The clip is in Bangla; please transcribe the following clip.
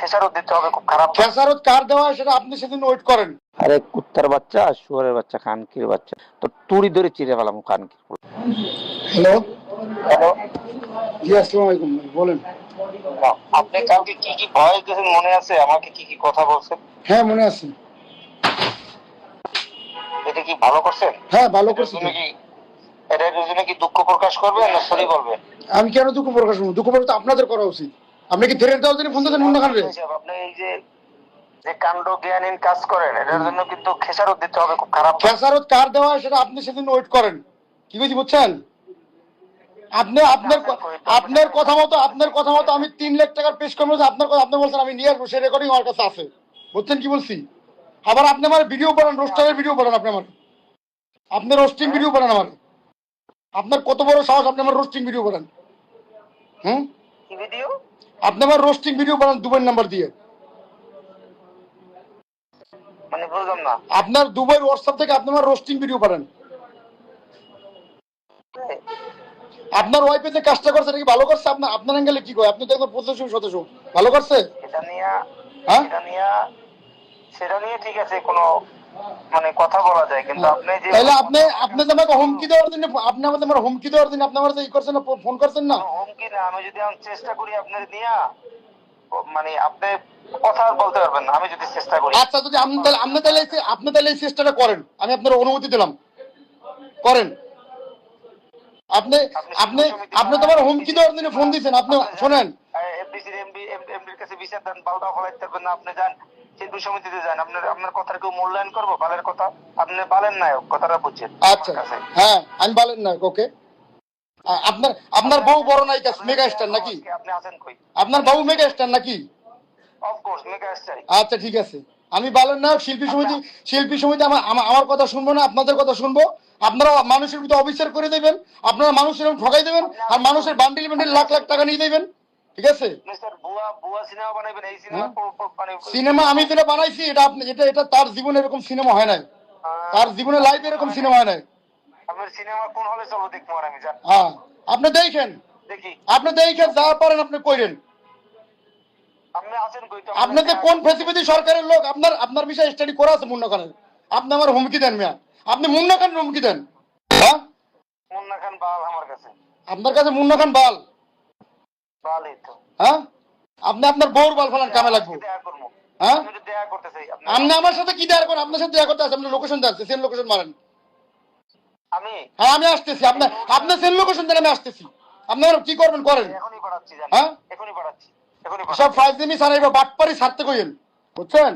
খেসারত দিতে হবে, খুব খারাপ। খেসারত কার দেওয়া সেটা আপনি সেদিন ওয়েট করেন। আরে কুত্তার বাচ্চা, শুয়ারের বাচ্চা, খানকির বাচ্চা, তো তুড়ি ধরে চিড়ে ফেলাম খানকির। হ্যালো, হ্যালো, জি আসসালামু আলাইকুম, বলেন। আপনি কালকে কি কি ভয়েস দিয়েছেন মনে আছে? আমাকে কি কি কথা বলছেন? হ্যাঁ মনে আছে। এটা কি ভালো করছেন? হ্যাঁ ভালো এটার করছি জন্য তো। কি এটার জন্য কি দুঃখ প্রকাশ করবেন না সরি বলবেন? আমি কেন দুঃখ প্রকাশ করবো? দুঃখ প্রকাশ তো আপনাদের করা উচিত। আপনি কি ধীরে দেওয়ার জন্য ফোন দিয়েছেন মুন্না খান রে? আপনি এই যে যে কাণ্ড জ্ঞানহীন কাজ করেন, এটার জন্য কিন্তু খেসারত দিতে হবে, খুব খারাপ। খেসারত কার দেওয়া সেটা আপনি সেদিন ওয়েট করেন। কি বলছি বুঝছেন? আপনি আপনার কথা মতো আমি 3 লাখ টাকার পেশ করবো, আপনার কথা আপনি বলছেন আমি নিয়ে আসবো, সে রেকর্ডিং আমার কাছে আছে। বুঝছেন কি বলছি? আবার আপনি আমার ভিডিও বানান, রোস্টারের ভিডিও বানান, আপনি রোস্টিং ভিডিও বানান আমার। আপনার কত বড় সাহস, আপনি আমার রোস্টিং ভিডিও বানান? কি ভিডিও? আপনি আমার রোস্টিং ভিডিও বানান দুবাইয়ের নাম্বার দিয়ে। মানে বুঝলাম না। আপনার দুবাইয়ের হোয়াটসঅ্যাপ থেকে আপনি আমার রোস্টিং ভিডিও বানান। আপনার ওয়াইফে যে কাজটা করছে এটা কি ভালো করছে? আপনার অ্যাঙ্গেলে কি কয়? আপনি তো একবার প্রতিশোধ সদস্য, ভালো করছে? এটা নিয়ে হ্যাঁ সেটা নিয়ে ঠিক আছে, কোনো মানে কথা বলা যায়, কিন্তু আপনি যে তাহলে আপনি তো আমাকে হুমকি দেওয়ার জন্য, আপনি আমাদের আমার হুমকি দেওয়ার জন্য আপনি আমার ই করছেন না, ফোন করছেন না? হুমকি না, আমি যদি চেষ্টা করি আপনার নিয়ে, মানে আপনি কথা বলতে পারবেন না আমি যদি চেষ্টা করি। আচ্ছা, যদি আপনি তাহলে এই চেষ্টাটা করেন, আমি আপনার অনুমতি দিলাম, করেন। আপনি আপনি আপনি তো আমার হুমকি দেওয়ার জন্য ফোন দিয়েছেন। আপনি শোনেন, এফডিসির এমডির কাছে বিচার দেন, পাল্টা ফলাইতে পারবেন না। আপনি যান শিল্পী সমিতিতে যান, আপনার কথার কেউ মূল্যায়ন করবো? বালের কথা আপনি বালেন নায়ক, কথাটা বুঝছেন? আচ্ছা হ্যাঁ আমি বলেন না ওকে। আপনার বউ বড় নায়িকা মেগা স্টার নাকি? আপনি আছেন কই? আপনার বউ মেগা স্টার নাকি? Of course mega star. আচ্ছা ঠিক আছে, আমি বলেন না শিল্পী সমিতি আমার কথা শুনবো না, আপনাদের কথা শুনবো। আপনারা মানুষের ভিতরে অবিচার করে দেবেন, আপনারা মানুষের ঠকাই দেবেন, আর মানুষের বান্ডিল বান্ডিল লাখ লাখ টাকা নিয়ে দেবেন, ঠিক আছে? সিনেমা বানাইবেন, এই সিনেমা মানে সিনেমা আমি যেটা বানাইছি এটা তার জীবনে এরকম সিনেমা হয় নাই, তার জীবনে লাইফ এরকম সিনেমা হয় নাই। আপনার সিনেমা কোন হলে চলো দেখবো আর আমি জান। হ্যাঁ আপনি দেখেন, দেখি যা পারেন আপনি কইরেন। আপনি আছেন কই? তো আপনি যে কোন ফেসিলিটি সরকারের লোক, আপনার বিষয়ে স্টাডি করা আছে মুন্না খানের। আপনি আমার হুমকি দেন মিয়া, আপনি মুন্না খান হুমকি দেন? হ্যাঁ মুন্না খান বাল আমার কাছে। আপনার কাছে মুন্না খান বাল? বালই তো। হ্যাঁ আপনি আপনার বউর বাল ফেলান, কামে লাগবো। হ্যাঁ আমি দেখা করতে চাই। আপনি আমার সাথে কি দেখা করেন? আপনার সাথে দেখা করতে আছে, আপনি লোকেশন দেন, সেম লোকেশন মারেন। আমি হ্যাঁ আমি আসতেছি, আপনি সেম লোকেশন দেন, আমি আসতেছি। আপনার কি করবেন করেন। এখনই পাঠাচ্ছি, হ্যাঁ এখনই পাঠাচ্ছি। সব ফাইজলামি ছাড়াইবা, বাটপারি ছাড়তে কইেন, বুঝছেন?